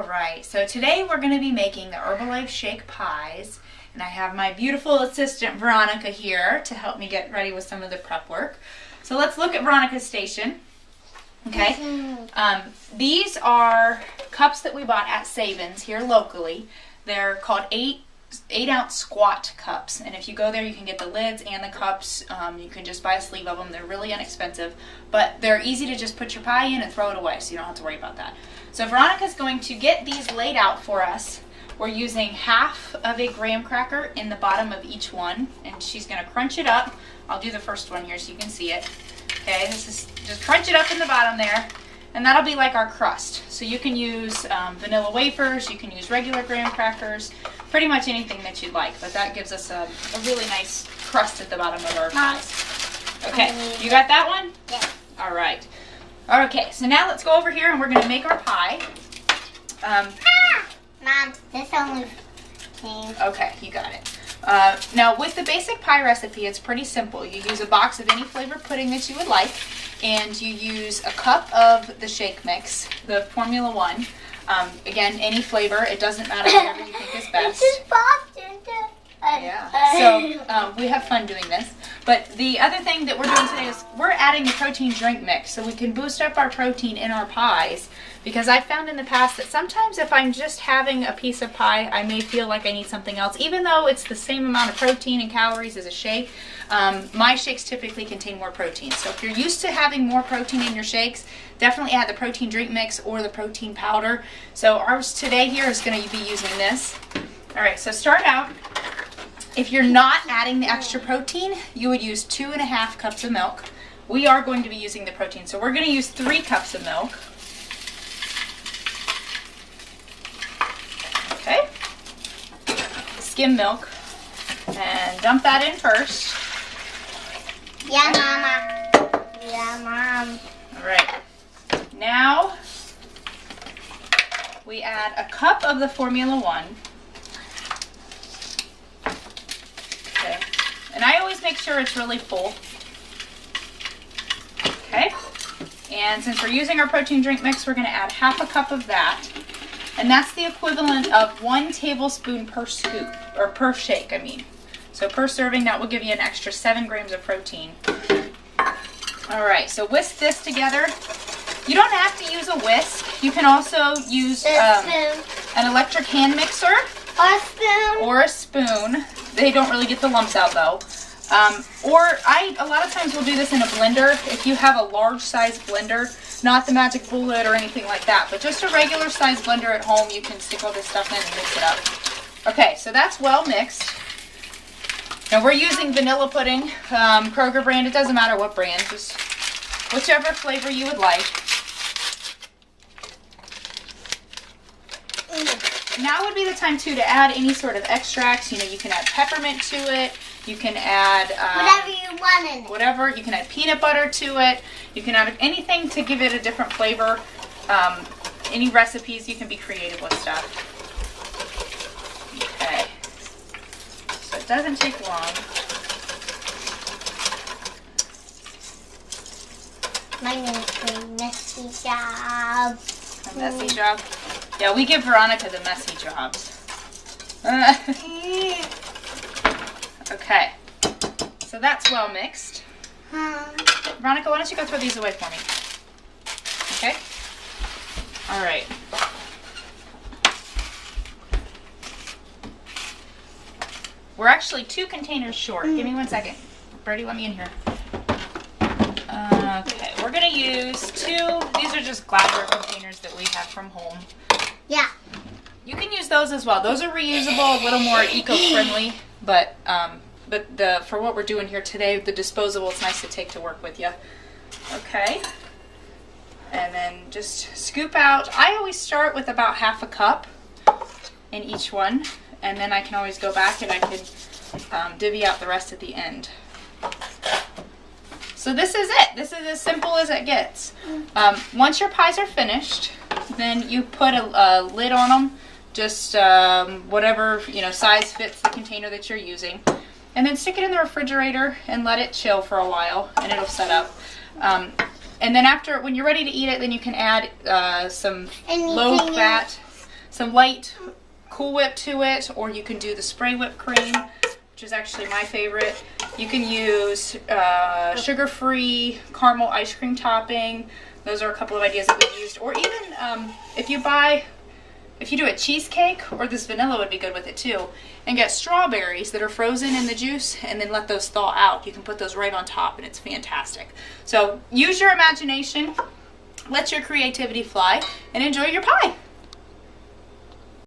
Alright, so today we're going to be making the Herbalife Shake pies, and I have my beautiful assistant Veronica here to help me get ready with some of the prep work. So let's look at Veronica's station. Okay, these are cups that we bought at Savings here locally. They're called 8-ounce squat cups, and if you go there you can get the lids and the cups. You can just buy a sleeve of them. They're really inexpensive, but they're easy to just put your pie in and throw it away, so you don't have to worry about that. So Veronica's going to get these laid out for us. We're using half of a graham cracker in the bottom of each one, and she's going to crunch it up. I'll do the first one here so you can see it. Okay, this is just crunch it up in the bottom there, and that'll be like our crust. So you can use vanilla wafers, you can use regular graham crackers, pretty much anything that you'd like, but that gives us a really nice crust at the bottom of our pies. Okay, you got that one? Yeah. All right. Okay, so now let's go over here and we're going to make our pie. Mom, this only came. Okay, you got it. Now with the basic pie recipe, it's pretty simple. You use a box of any flavored pudding that you would like, and you use a cup of the shake mix, the Formula 1. Again, any flavor, it doesn't matter whatever you think is best. It just popped into. Yeah, so we have fun doing this. But the other thing that we're doing today is we're adding the protein drink mix so we can boost up our protein in our pies, because I've found in the past that sometimes if I'm just having a piece of pie, I may feel like I need something else. Even though it's the same amount of protein and calories as a shake, my shakes typically contain more protein. So if you're used to having more protein in your shakes, definitely add the protein drink mix or the protein powder. So ours today here is going to be using this. Alright, so start out. If you're not adding the extra protein, you would use 2.5 cups of milk. We are going to be using the protein, so we're going to use 3 cups of milk. Okay. Skim milk. And dump that in first. Yeah, Mama. Yeah, Mom. Alright. Now, we add a cup of the Formula 1. Okay. And I always make sure it's really full. Okay. And since we're using our protein drink mix, we're going to add half a cup of that. And that's the equivalent of 1 tablespoon per scoop, or per shake, I mean. So per serving, that will give you an extra 7 grams of protein. Alright, so whisk this together. You don't have to use a whisk. You can also use an electric hand mixer. Or a spoon. Or a spoon. They don't really get the lumps out though. Or a lot of times we'll do this in a blender. If you have a large size blender, not the Magic Bullet or anything like that, but just a regular size blender at home, you can stick all this stuff in and mix it up. Okay, so that's well mixed. Now we're using vanilla pudding, Kroger brand. It doesn't matter what brand, just whichever flavor you would like. Now would be the time too to add any sort of extracts. You know, you can add peppermint to it. You can add whatever you want in it. Whatever. You can add peanut butter to it. You can add anything to give it a different flavor. Any recipes, you can be creative with stuff. Okay. So it doesn't take long. My name's a messy job. A messy job. Yeah, we give Veronica the messy jobs. Okay, so that's well mixed. Veronica, why don't you go throw these away for me? Okay? Alright. We're actually 2 containers short. Give me 1 second. Birdie, let me in here. Okay, we're going to use 2. These are just glassware containers that we have from home. Yeah. You can use those as well. Those are reusable, a little more eco-friendly, but for what we're doing here today, the disposable, it's nice to take to work with you. Okay. And then just scoop out. I always start with about half a cup in each one, and then I can always go back and I can divvy out the rest at the end. So this is it. This is as simple as it gets. Once your pies are finished, then you put a lid on them, just whatever size fits the container that you're using, and then stick it in the refrigerator and let it chill for a while, and it'll set up. And then when you're ready to eat it, then you can add some low-fat some light Cool Whip to it, or you can do the spray whipped cream, which is actually my favorite. You can use sugar-free caramel ice cream topping. Those are a couple of ideas that we've used. Or even if you do a cheesecake, or this vanilla would be good with it too, and get strawberries that are frozen in the juice and then let those thaw out. You can put those right on top and it's fantastic. So use your imagination, let your creativity fly, and enjoy your pie.